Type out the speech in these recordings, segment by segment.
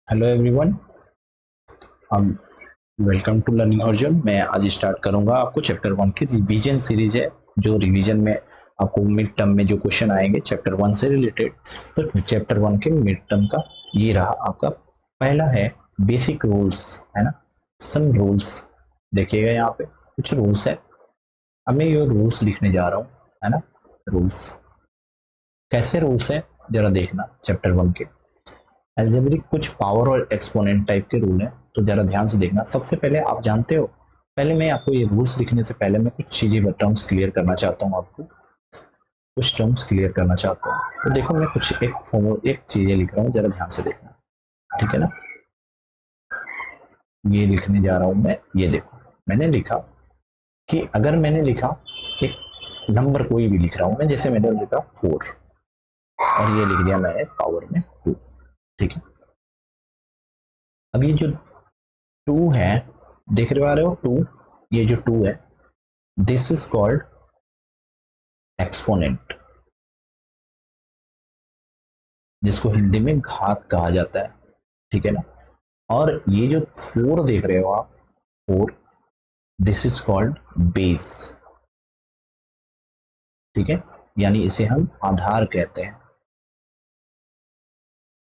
Hello everyone, हम welcome to learning Arjun. मैं आज स्टार्ट करूंगा आपको चैप्टर वन की रिवीजन सीरीज है। जो रिवीजन में आपको मिड टर्म में जो क्वेश्चन आएंगे चैप्टर वन से रिलेटेड, तो चैप्टर वन के मिड टर्म का ये रहा आपका पहला है बेसिक रूल्स, है ना। सम रूल्स देखिएगा, यहाँ पे कुछ रूल्स है। अब मैं ये रूल्स लिखने जा रहा हूँ, है ना। रूल्स कैसे रूल्स है जरा देखना चैप्टर वन के। अलजेब्रिक कुछ पावर और एक्सपोनेंट टाइप के रूल हैं, तो जरा ध्यान से देखना। सबसे पहले आप जानते हो, पहले मैं आपको ये रूल्स लिखने से पहले मैं कुछ चीजें टर्म्स क्लियर करना चाहता हूँ। आपको कुछ टर्म्स क्लियर करना चाहता हूँ, तो देखो मैं कुछ एक चीजें लिख रहा हूँ, जरा ध्यान से देखना, ठीक है ना। ये लिखने जा रहा हूँ मैं, ये देखो मैंने लिखा कि अगर मैंने लिखा एक नंबर कोई भी लिख रहा हूँ मैं, जैसे मैंने लिखा 4 और ये लिख दिया मैंने पावर में 2, ठीक है। अब ये जो 2 है, देख रहे हो 2, ये जो 2 है, दिस इज कॉल्ड एक्सपोनेंट, जिसको हिंदी में घात कहा जाता है, ठीक है ना। और ये जो 4 देख रहे हो आप, 4, दिस इज कॉल्ड बेस, ठीक है। यानी इसे हम आधार कहते हैं,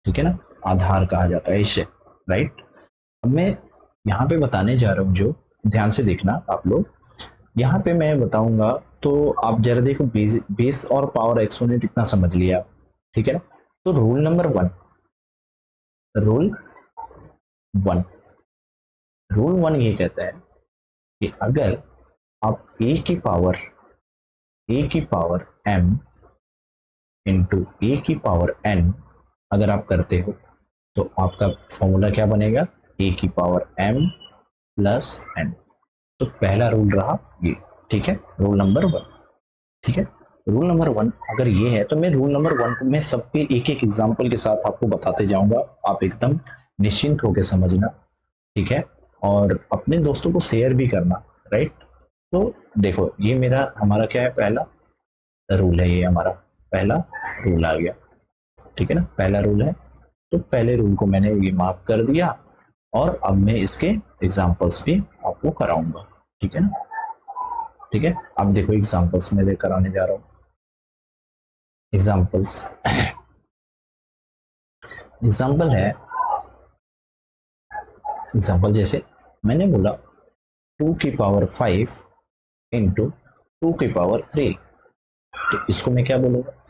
ठीक है ना। आधार कहा जाता है इसे, राइट। अब मैं यहाँ पे बताने जा रहा हूँ, जो ध्यान से देखना आप लोग, यहाँ पे मैं बताऊंगा तो आप जरा देखो। बेस और पावर एक्सपोनेंट इतना समझ लिया, ठीक है ना। तो रूल वन रूल वन ये कहता है कि अगर आप ए की पावर m इंटू ए की पावर n अगर आप करते हो, तो आपका फॉर्मूला क्या बनेगा, ए की पावर m प्लस n। तो पहला रूल रहा ये, ठीक है, रूल नंबर वन, ठीक है। रूल नंबर वन अगर ये है, तो मैं रूल नंबर वन को मैं सबके एक एक एग्जाम्पल के साथ आपको बताते जाऊंगा। आप एकदम निश्चिंत होकर समझना, ठीक है। और अपने दोस्तों को शेयर भी करना, राइट। तो देखो ये मेरा हमारा क्या है, पहला रूल है, ये हमारा पहला रूल आ गया, ठीक है ना। पहला रूल है, तो पहले रूल को मैंने ये मार्क कर दिया, और अब मैं इसके एग्जाम्पल्स भी आपको कराऊंगा, ठीक है ना। ठीक है, अब देखो एग्जाम्पल्स मैं कराने जा रहा हूँ। एग्जाम्पल्स एग्जाम्पल है, एग्जाम्पल जैसे मैंने बोला 2 की पावर 5 इंटू 2 की पावर 3, तो इसको मैं क्या बोलूंगा।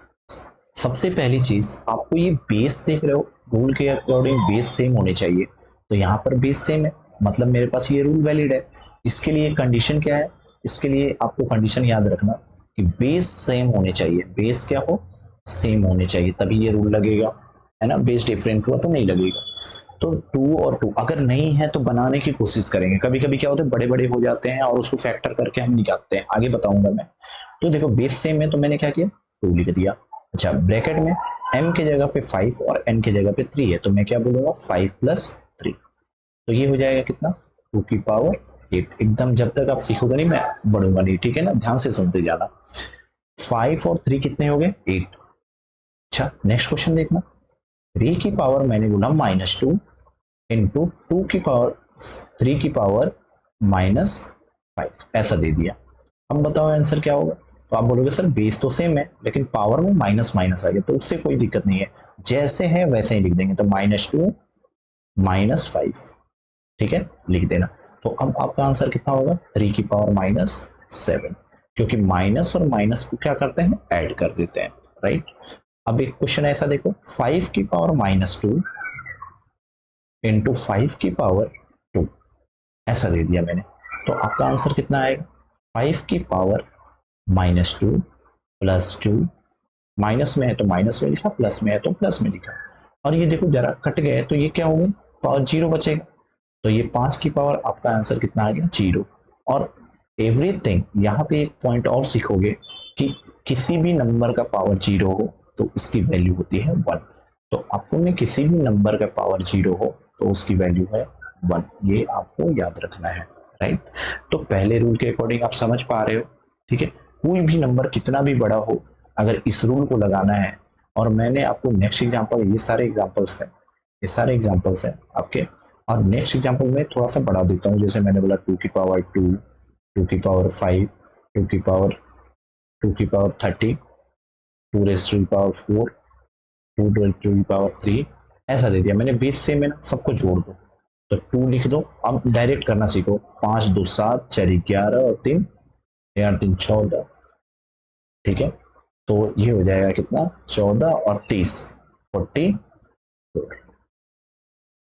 सबसे पहली चीज, आपको ये बेस देख रहे हो, रूल के अकॉर्डिंग बेस सेम होने चाहिए, तो यहाँ पर बेस सेम है, मतलब मेरे पास ये रूल वैलिड है। इसके लिए कंडीशन क्या है, इसके लिए आपको कंडीशन याद रखना कि बेस सेम होने चाहिए, बेस क्या हो, सेम होने चाहिए, तभी ये रूल लगेगा, है ना। बेस डिफरेंट हुआ तो नहीं लगेगा। तो 2 और 2 अगर नहीं है तो बनाने की कोशिश करेंगे। कभी कभी क्या होता है, बड़े बड़े हो जाते हैं और उसको फैक्टर करके हम निकालते हैं, आगे बताऊंगा मैं। तो देखो बेस सेम है, तो मैंने क्या किया, 2 लिख दिया। अच्छा, ब्रैकेट में m के जगह पे 5 और n के जगह पे 3 है, तो मैं क्या बोलूंगा, 5 प्लस 3, तो ये हो जाएगा कितना, 2 की पावर 8। एकदम जब तक आप सीखोगे नहीं मैं बढ़ूंगा नहीं, ठीक है ना, ध्यान से सुनते जाना। 5 और 3 कितने हो गए, 8। अच्छा, नेक्स्ट क्वेश्चन देखना। 3 की पावर मैंने बोला -2 इंटू 2 की पावर 3 की पावर -5, ऐसा दे दिया। अब बताओ आंसर क्या होगा। तो आप बोलोगे सर बेस तो सेम है, लेकिन पावर में माइनस माइनस आ गया, तो उससे कोई दिक्कत नहीं है, जैसे है वैसे ही लिख देंगे। तो -2 -5, ठीक है, लिख देना। तो अब आपका आंसर कितना होगा, 3 की पावर -7, क्योंकि माइनस और माइनस को क्या करते हैं, ऐड कर देते हैं, राइट। अब एक क्वेश्चन ऐसा देखो, 5 की पावर -2 इंटू 5 की पावर 2, ऐसा दे दिया मैंने। तो आपका आंसर कितना आएगा, 5 की पावर -2 +2, माइनस में है तो माइनस में लिखा, प्लस में है तो प्लस में लिखा। और ये देखो जरा कट गए, तो ये क्या होगा, पावर 0 बचेगा। तो ये 5 की पावर, आपका आंसर कितना आ गया, 0। और एवरीथिंग यहाँ पे एक पॉइंट और सीखोगे कि किसी भी नंबर का पावर 0 हो तो उसकी वैल्यू होती है 1। तो आपको में किसी भी नंबर का पावर 0 हो तो उसकी वैल्यू है 1, ये आपको याद रखना है, राइट। तो पहले रूल के अकॉर्डिंग आप समझ पा रहे हो, ठीक है। कोई भी नंबर कितना भी बड़ा हो, अगर इस रूल को लगाना है, और मैंने आपको नेक्स्ट एग्जांपल, ये सारे एग्जांपल्स हैं, ये सारे एग्जांपल्स हैं आपके। और नेक्स्ट एग्जांपल में थोड़ा सा बढ़ा देता हूँ, जैसे मैंने बोला 2 की पावर 2, 2 की पावर 5, 2 की power 30, 2 raise to power 4, 2 raise to power 3, ऐसा दे दिया मैंने। 20 से मैंने सबको जोड़ दो तो 2 लिख दो। अब डायरेक्ट करना सीखो, 5 2 7, 4 11 और 3 यार 3 14, ठीक है। तो ये हो जाएगा कितना, 14 और 30, 44,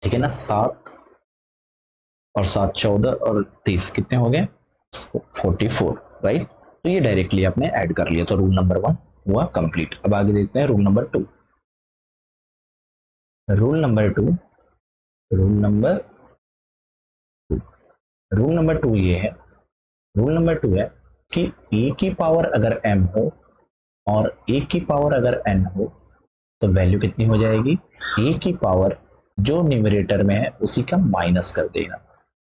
ठीक है ना। 7 और 7 14 और 30 कितने हो गए, 44, राइट। तो ये डायरेक्टली आपने ऐड कर लिया, तो रूल नंबर 1 हुआ कंप्लीट। अब आगे देखते हैं rule number 2। Rule number 2, rule number rule number 2 ये है, रूल नंबर 2 है कि ए की पावर अगर m हो और ए की पावर अगर n हो तो वैल्यू कितनी हो जाएगी, ए की पावर जो न्यूमरेटर में है उसी का माइनस कर देना।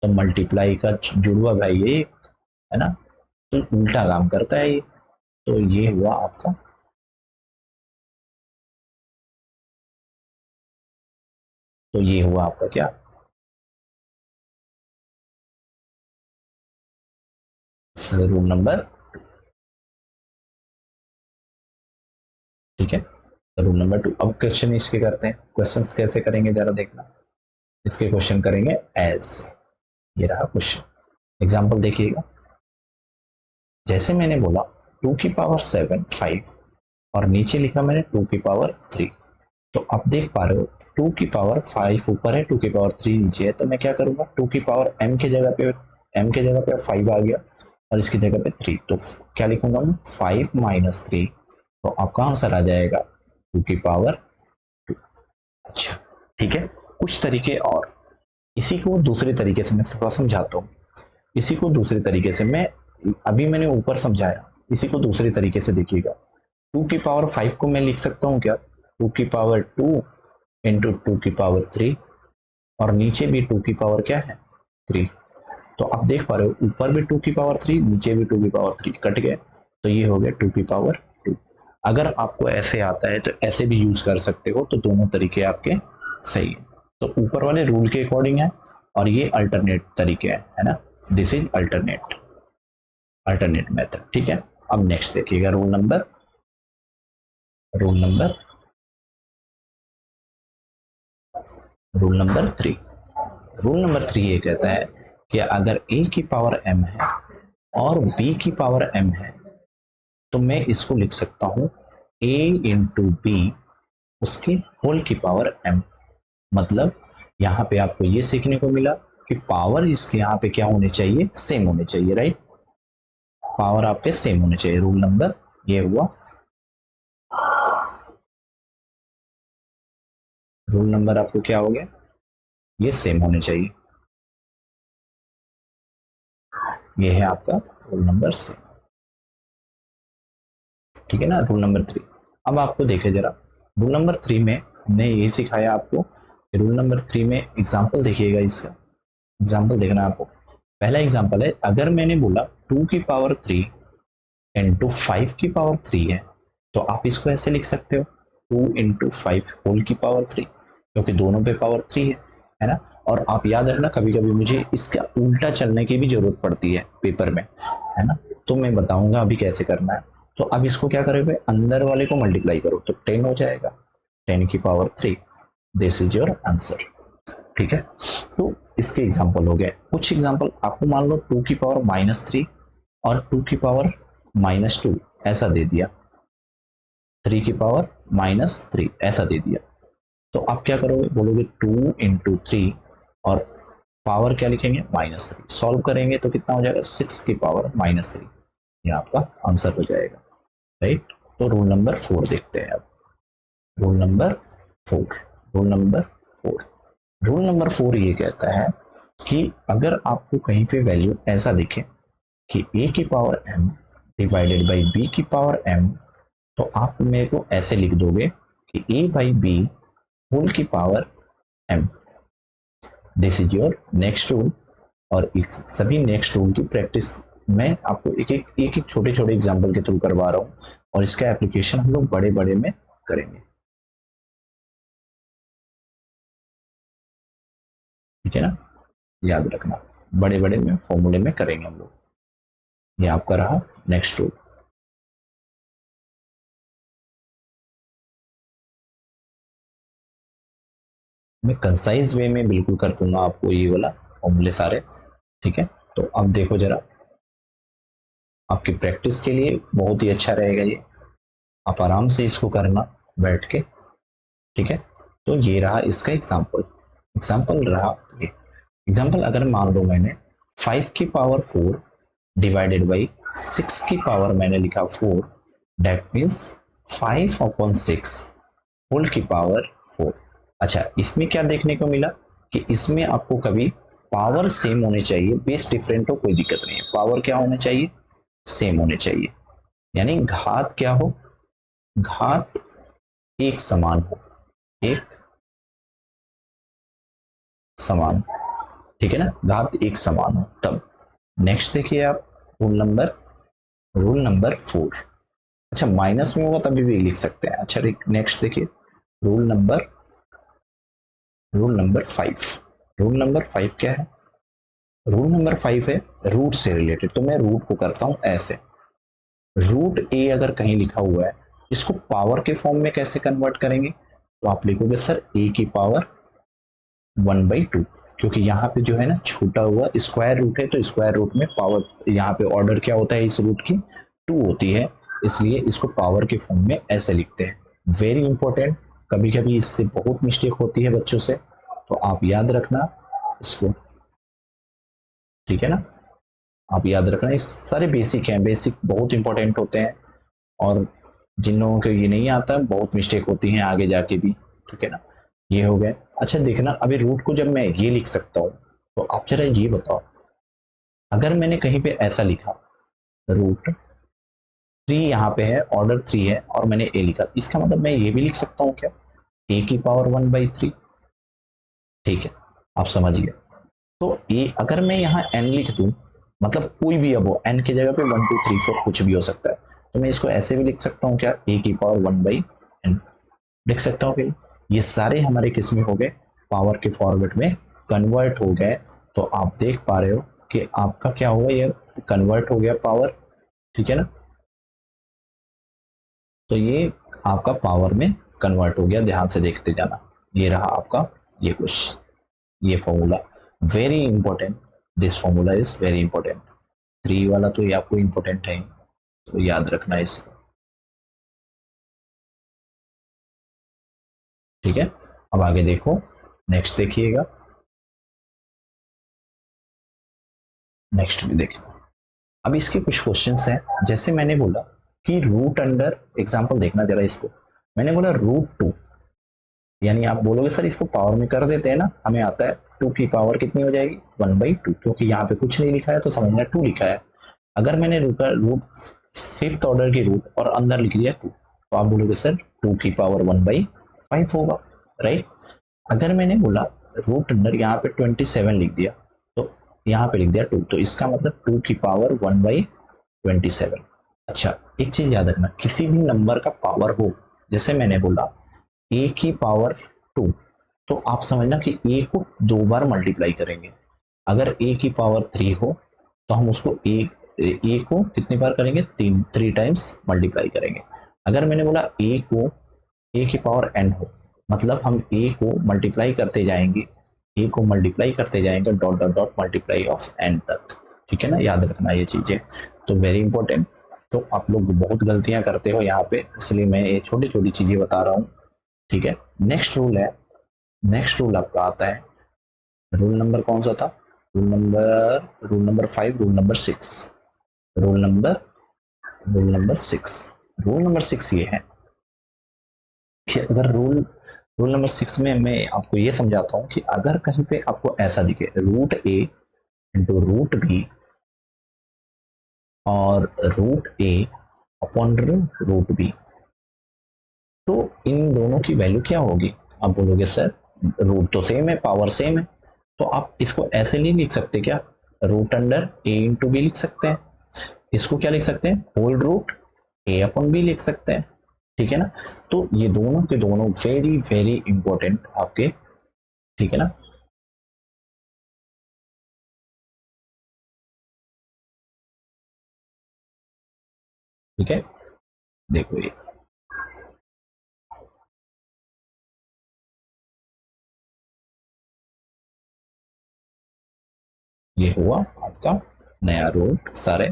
तो मल्टीप्लाई का जुड़वा भाई ये है ना, तो उल्टा काम करता है ये। तो ये हुआ आपका, तो ये हुआ आपका क्या, रूल नंबर, ठीक है। Rule number 2। अब क्वेश्चन इसके करते हैं। क्वेश्चंस कैसे करेंगे जरा देखना। इसके क्वेश्चन करेंगे एज, ये रहा क्वेश्चन। एग्जांपल देखिएगा, जैसे मैंने बोला 2 की पावर 7 5 और नीचे लिखा मैंने 2 की पावर 3। तो आप देख पा रहे हो 2 की पावर 5 ऊपर है, 2 की पावर 3 नीचे है। तो मैं क्या करूंगा, 2 की पावर m के जगह पे, m के जगह पे 5 आ गया और इसकी जगह पे 3। तो क्या लिखूंगा मैं, 5 माइनस 3। तो आपका आंसर आ जाएगा 2 की पावर 2। अच्छा, ठीक है। कुछ तरीके और, इसी को दूसरे तरीके से मैं थोड़ा समझाता हूँ। इसी को दूसरे तरीके से मैं, अभी मैंने ऊपर समझाया, इसी को दूसरे तरीके से देखिएगा। 2 की पावर 5 को मैं लिख सकता हूँ क्या, 2 की पावर 2 इंटू 2 की पावर 3, और नीचे भी 2 की पावर क्या है, 3। तो आप देख पा रहे हो ऊपर भी 2 की पावर 3, नीचे भी 2 की पावर 3 कट गए, तो ये हो गया 2 की पावर 2। अगर आपको ऐसे आता है तो ऐसे भी यूज कर सकते हो, तो दोनों तरीके आपके सही है। तो ऊपर वाले रूल के अकॉर्डिंग है और ये अल्टरनेट तरीके है ना, दिस इज अल्टरनेट मेथड, ठीक है। अब नेक्स्ट देखिएगा, rule number rule number 3। Rule number 3 ये कहता है कि अगर a की पावर m है और b की पावर m है तो मैं इसको लिख सकता हूं a इंटू बी उसकी होल की पावर m। मतलब यहाँ पे आपको ये सीखने को मिला कि पावर इसके यहाँ पे क्या होने चाहिए, सेम होने चाहिए, राइट। पावर आपके सेम होने चाहिए। रूल नंबर ये हुआ, रूल नंबर आपको क्या हो गया, ये सेम होने चाहिए। ये है आपका रूल नंबर सेम, ठीक है ना, रूल नंबर 3। अब आपको देखे जरा, रूल नंबर 3 में हमने ये सिखाया आपको। रूल नंबर 3 में एग्जाम्पल देखिएगा, इसका एग्जाम्पल देखना आपको। पहला एग्जाम्पल है, अगर मैंने बोला 2 की पावर 3 इंटू 5 की पावर 3 है, तो आप इसको ऐसे लिख सकते हो 2 इंटू 5 होल की पावर 3, क्योंकि दोनों पे पावर 3 है ना। और आप याद रखना, कभी कभी मुझे इसका उल्टा चलने की भी जरूरत पड़ती है पेपर में, है ना। तो मैं बताऊंगा अभी कैसे करना है। तो अब इसको क्या करोगे, अंदर वाले को मल्टीप्लाई करो तो 10 हो जाएगा, 10 की power 3, this is your answer, ठीक है। तो इसके एग्जाम्पल हो गए। कुछ एग्जाम्पल आपको मान लो 2 की पावर -3 और 2 की पावर -2 ऐसा दे दिया, 3 की पावर -3 ऐसा दे दिया। तो आप क्या करोगे, बोलोगे 2 इंटू 3 और पावर क्या लिखेंगे, -3। सॉल्व करेंगे तो कितना हो जाएगा, 6 की पावर -3। ये आपका आंसर हो जाएगा, राइट। तो रूल नंबर 4 देखते हैं अब। Rule number 4, rule number 4, rule number 4 ये कहता है कि अगर आपको कहीं पे वैल्यू ऐसा दिखे कि a की power m divided by b की पावर m, तो आप मेरे को ऐसे लिख दोगे कि a बाई बी होल की power m। This is your next rule. और सभी नेक्स्ट रूल की प्रैक्टिस मैं आपको एक एक छोटे छोटे एग्जाम्पल के थ्रू करवा रहा हूँ, और इसका एप्लीकेशन हम लोग बड़े बड़े में करेंगे। ठीक है ना, याद रखना, बड़े बड़े में फॉर्मूले में करेंगे हम लोग। ये आपका रहा नेक्स्ट रूल। मैं कंसाइज वे में बिल्कुल कर दूंगा आपको ये वाला फॉर्मूले सारे। ठीक है, तो अब देखो जरा, आपकी प्रैक्टिस के लिए बहुत ही अच्छा रहेगा ये, आप आराम से इसको करना बैठ के। ठीक है, तो ये रहा इसका एग्जाम्पल। एग्जाम्पल रहा ये एग्जाम्पल, अगर मान लो मैंने 5 की पावर 4 डिवाइडेड बाई 6 की पावर मैंने लिखा 4, डेट मीन्स 5/6 होल की पावर 4। अच्छा, इसमें क्या देखने को मिला कि इसमें आपको कभी पावर सेम होने चाहिए, बेस डिफरेंट हो कोई दिक्कत नहीं है, पावर क्या होने चाहिए, सेम होने चाहिए, यानी घात क्या हो, घात एक समान हो, एक समान, ठीक है ना, घात एक समान हो तब। नेक्स्ट देखिए आप, रूल नंबर 4। अच्छा, माइनस में होगा तभी भी लिख सकते हैं। अच्छा, नेक्स्ट देखिए, rule number rule number 5। Rule number 5 क्या है, रूल नंबर 5 है रूट से रिलेटेड। तो मैं रूट को करता हूं ऐसे, रूट ए अगर कहीं लिखा हुआ है, इसको पावर के फॉर्म में कैसे कन्वर्ट करेंगे, तो आप लिखोगे सर ए की पावर 1/2, क्योंकि यहाँ पे जो है ना छूटा हुआ स्क्वायर रूट है, तो स्क्वायर रूट में पावर, यहाँ पे ऑर्डर क्या होता है इस रूट की, 2 होती है, इसलिए इसको पावर के फॉर्म में ऐसे लिखते हैं। वेरी इंपॉर्टेंट, कभी कभी इससे बहुत मिस्टेक होती है बच्चों से, तो आप याद रखना इसको। ठीक है ना, आप याद रखना, इस सारे बेसिक हैं, बेसिक बहुत इंपॉर्टेंट होते हैं, और जिन लोगों को ये नहीं आता बहुत मिस्टेक होती हैं आगे जाके भी। ठीक है ना, ये हो गया। अच्छा देखना, अभी रूट को जब मैं ये लिख सकता हूँ, तो आप जरा ये बताओ, अगर मैंने कहीं पे ऐसा लिखा, रूट 3 यहाँ पे है, ऑर्डर 3 है, और मैंने ए लिखा, इसका मतलब मैं ये भी लिख सकता हूँ क्या, ए की पावर 1/3। ठीक है, आप समझिए। तो ए अगर मैं यहाँ एन लिख दूं, मतलब कोई भी, अब एन की जगह पे 1 2 3 4 कुछ भी हो सकता है, तो मैं इसको ऐसे भी लिख सकता हूँ क्या, ए की पावर 1/n लिख सकता हूँ फिर। ये सारे हमारे किस में हो गए, पावर के फॉर्मेट में कन्वर्ट हो गए। तो आप देख पा रहे हो कि आपका क्या हुआ, ये कन्वर्ट हो गया पावर। ठीक है ना, तो ये आपका पावर में कन्वर्ट हो गया, ध्यान से देखते जाना। ये रहा आपका ये कुछ, ये formula very important, this formula is very important. 3 वाला तो ये आपको इंपॉर्टेंट है, तो याद रखना इसको। ठीक है, अब आगे देखो, नेक्स्ट देखिएगा, नेक्स्ट भी देखिए। अब इसके कुछ क्वेश्चंस हैं, जैसे मैंने बोला कि रूट अंडर, एग्जांपल देखना जरा इसको, मैंने बोला रूट 2, यानी आप बोलोगे सर इसको पावर में कर देते हैं ना, हमें आता है 2 की पावर कितनी हो जाएगी, 1/2, क्योंकि यहाँ पे कुछ नहीं लिखा है तो समझना 2 लिखा है। अगर मैंने रूट फिफ्थ ऑर्डर की रूट और अंदर लिख दिया 2, तो आप बोलोगे सर 2 की पावर 1/5 होगा, राइट। अगर मैंने बोला रूट अंडर यहाँ पे 27 लिख दिया, तो यहाँ पे लिख दिया 2, तो इसका मतलब 2 की पावर 1/27। अच्छा, एक चीज याद रखना, किसी भी नंबर का पावर हो, जैसे मैंने बोला ए की पावर 2, तो आप समझना कि ए को 2 बार मल्टीप्लाई करेंगे। अगर ए की पावर 3 हो, तो हम उसको ए को कितनी बार करेंगे, 3 टाइम्स मल्टीप्लाई करेंगे। अगर मैंने बोला ए को, ए की पावर एन हो, मतलब हम ए को मल्टीप्लाई करते जाएंगे, ए को मल्टीप्लाई करते जाएंगे, dot dot dot multiply of n तक। ठीक है ना, याद रखना ये चीजें, तो वेरी इंपॉर्टेंट। तो आप लोग बहुत गलतियां करते हो यहाँ पे, इसलिए मैं ये छोटी छोटी चीजें बता रहा हूँ। ठीक है, नेक्स्ट रूल है, नेक्स्ट रूल आपका आता है, रूल नंबर कौन सा था, rule number 5, rule number rule number 6। Rule number 6 ये है कि अगर रूल नंबर 6 में मैं आपको ये समझाता हूँ कि अगर कहीं पे आपको ऐसा दिखे रूट ए इंटू रूट बी और रूट ए अपॉन रूट बी, तो इन दोनों की वैल्यू क्या होगी, आप बोलोगे सर रूट तो सेम है, पावर सेम है, तो आप इसको ऐसे नहीं लिख सकते क्या, रूट अंडर ए इंटू बी लिख सकते हैं, इसको क्या लिख सकते हैं, होल रूट ए अपॉन बी लिख सकते हैं। ठीक है ना, तो ये दोनों के दोनों वेरी वेरी इंपॉर्टेंट आपके। ठीक है ना, ठीक है, देखो ये हुआ आपका नया रूल। सारे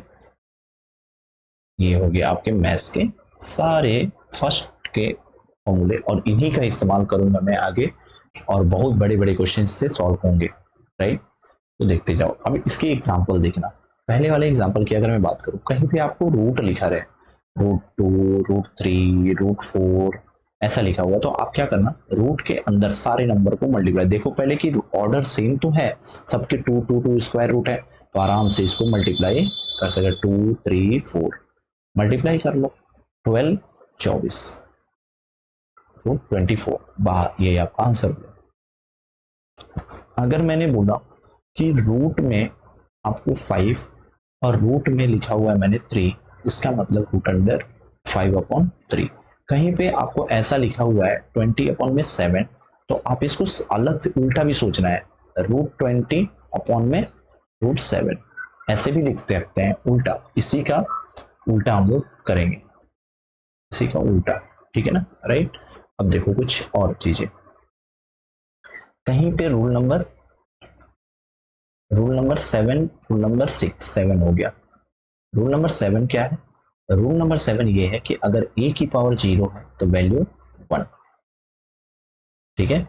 ये हो गया आपके मैथ्स के सारे फर्स्ट के फॉर्मूले, और इन्हीं का इस्तेमाल करूंगा मैं आगे, और बहुत बड़े बड़े क्वेश्चन से सॉल्व होंगे, राइट। तो देखते जाओ। अब इसके एग्जांपल देखना। पहले वाले एग्जांपल की अगर मैं बात करूं, कहीं पे आपको रूट लिखा रहे, रूट 2, रूट 3, रूट 4 ऐसा लिखा हुआ, तो आप क्या करना, रूट के अंदर सारे नंबर को मल्टीप्लाई, देखो पहले कि ऑर्डर सेम तो है, सबके 2 स्क्वायर रूट है, तो आराम से इसको मल्टीप्लाई कर सके, 2, 3, 4 मल्टीप्लाई कर लो, 12, 24 तो 24 बाहर, ये आपका आंसर हुआ। अगर मैंने बोला कि रूट में आपको 5 और रूट में लिखा हुआ है मैंने 3, इसका मतलब रूट अंडर 5/3। कहीं पे आपको ऐसा लिखा हुआ है 20/7, तो आप इसको अलग से उल्टा भी सोचना है, रूट 20/रूट 7 ऐसे भी लिख सकते हैं उल्टा। इसी का उल्टा हम लोग करेंगे, इसी का उल्टा, ठीक है ना, राइट। अब देखो कुछ और चीजें, कहीं पे रूल नंबर 7, रूल नंबर 6, 7 हो गया। रूल नंबर 7 क्या है? रूल नंबर 7 ये है कि अगर a की पावर 0 है तो वैल्यू 1, ठीक है।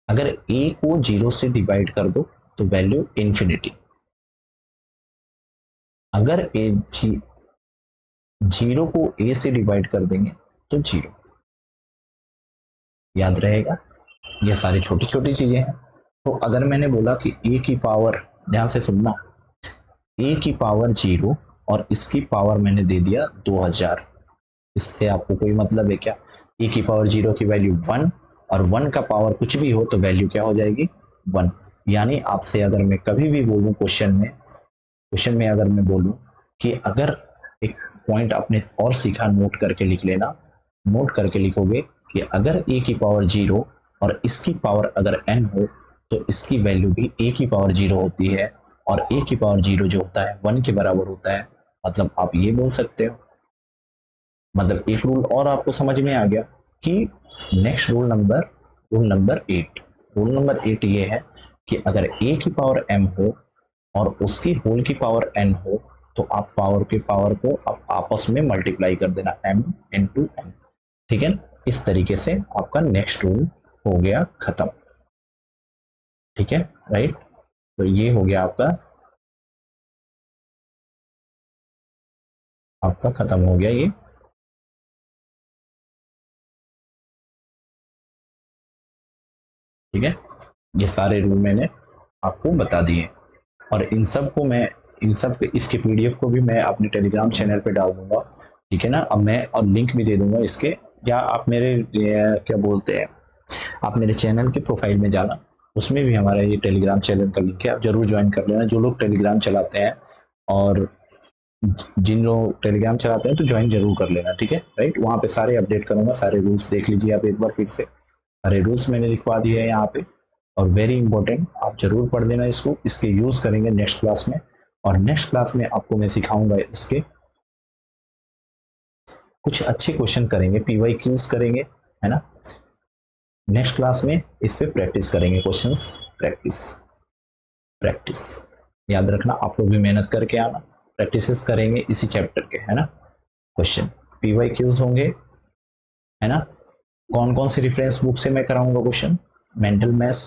अगर a को 0 से डिवाइड कर दो तो वैल्यू इंफिनिटी। अगर 0 को a से डिवाइड कर देंगे तो 0, याद रहेगा। ये सारी छोटी छोटी चीजें हैं। तो अगर मैंने बोला कि a की पावर, ध्यान से सुनना, a की पावर 0 और इसकी पावर मैंने दे दिया 2000, इससे आपको कोई मतलब है क्या? ए की पावर 0 की वैल्यू 1, और 1 का पावर कुछ भी हो तो वैल्यू क्या हो जाएगी? 1। यानी आपसे अगर मैं कभी भी बोलूं क्वेश्चन में अगर मैं बोलूं कि अगर एक पॉइंट आपने और सीखा, नोट करके लिख लेना, नोट करके लिखोगे कि अगर ए की पावर 0 और इसकी पावर अगर n हो तो इसकी वैल्यू भी ए की पावर 0 होती है, और ए की पावर 0 जो होता है 1 के बराबर होता है। मतलब आप ये बोल सकते हो, मतलब एक रूल और आपको समझ में आ गया कि नेक्स्ट रूल नंबर 8 ये है कि अगर a की पावर m हो और उसकी होल की पावर n हो, तो आप पावर के पावर को आप आपस में मल्टीप्लाई कर देना, m इंटू n, ठीक है। इस तरीके से आपका नेक्स्ट रूल हो गया खत्म, ठीक है, राइट। तो ये हो गया आपका खत्म हो गया ये, ठीक है। ये सारे रूल मैंने आपको बता दिए, और इन सब इसके पीडीएफ को भी मैं अपने टेलीग्राम चैनल पे डाल दूंगा, ठीक है ना। अब मैं और लिंक भी दे दूंगा इसके, या आप मेरे क्या बोलते हैं, आप मेरे चैनल के प्रोफाइल में जाना, उसमें भी हमारा ये टेलीग्राम चैनल का लिंक है, आप जरूर ज्वाइन कर लेना। जो लोग टेलीग्राम चलाते हैं, और जिन लोग टेलीग्राम चलाते हैं तो ज्वाइन जरूर कर लेना, ठीक है, राइट। वहाँ पे सारे अपडेट करूंगा, सारे रूल्स देख लीजिए आप एक बार फिर से, सारे रूल्स मैंने लिखवा दिए हैं यहाँ पे, और वेरी इंपॉर्टेंट, आप जरूर पढ़ लेना इसको। इसके यूज करेंगे नेक्स्ट क्लास में, और नेक्स्ट क्लास में आपको मैं सिखाऊंगा इसके कुछ अच्छे क्वेश्चन करेंगे, पीवाई क्यूज करेंगे, है ना। नेक्स्ट क्लास में इस पे प्रैक्टिस करेंगे, क्वेश्चंस, प्रैक्टिस प्रैक्टिस, याद रखना, आप लोग भी मेहनत करके आना, प्रैक्टिस करेंगे इसी चैप्टर के, है ना। क्वेश्चन पीवाई क्यूज होंगे, है ना। कौन कौन सी रेफरेंस बुक से मैं कराऊंगा क्वेश्चन? मेंटल मैथ्स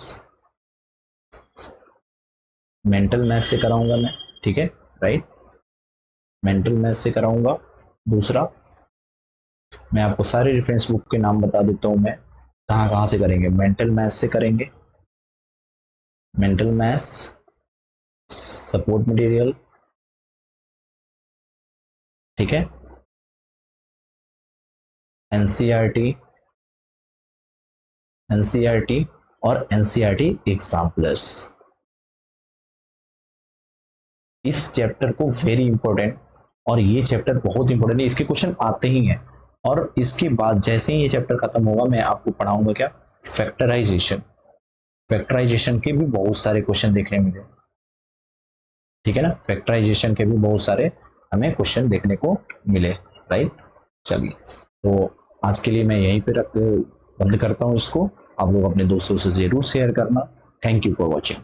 से कराऊंगा मैं, ठीक है, राइट। मेंटल मैथ्स से कराऊंगा। दूसरा, मैं आपको सारे रेफरेंस बुक के नाम बता देता हूं, मैं कहाँ कहाँ से करेंगे। मेंटल मैथ्स से करेंगे, मेंटल मैथ्स सपोर्ट मटेरियल, ठीक है, एनसीईआरटी, और एनसीईआरटी एग्जाम्पलर्स। इस चैप्टर को वेरी इंपॉर्टेंट, और ये चैप्टर बहुत इंपॉर्टेंट है, इसके क्वेश्चन आते ही हैं। और इसके बाद जैसे ही ये चैप्टर खत्म होगा, मैं आपको पढ़ाऊंगा क्या? फैक्टराइजेशन। फैक्टराइजेशन के भी बहुत सारे क्वेश्चन देखने मिले, ठीक है ना। फैक्टराइजेशन के भी बहुत सारे हमें क्वेश्चन देखने को मिले, राइट। चलिए, तो आज के लिए मैं यहीं पे रख बंद करता हूँ इसको। आप लोग अपने दोस्तों से ज़रूर शेयर करना। Thank you for watching.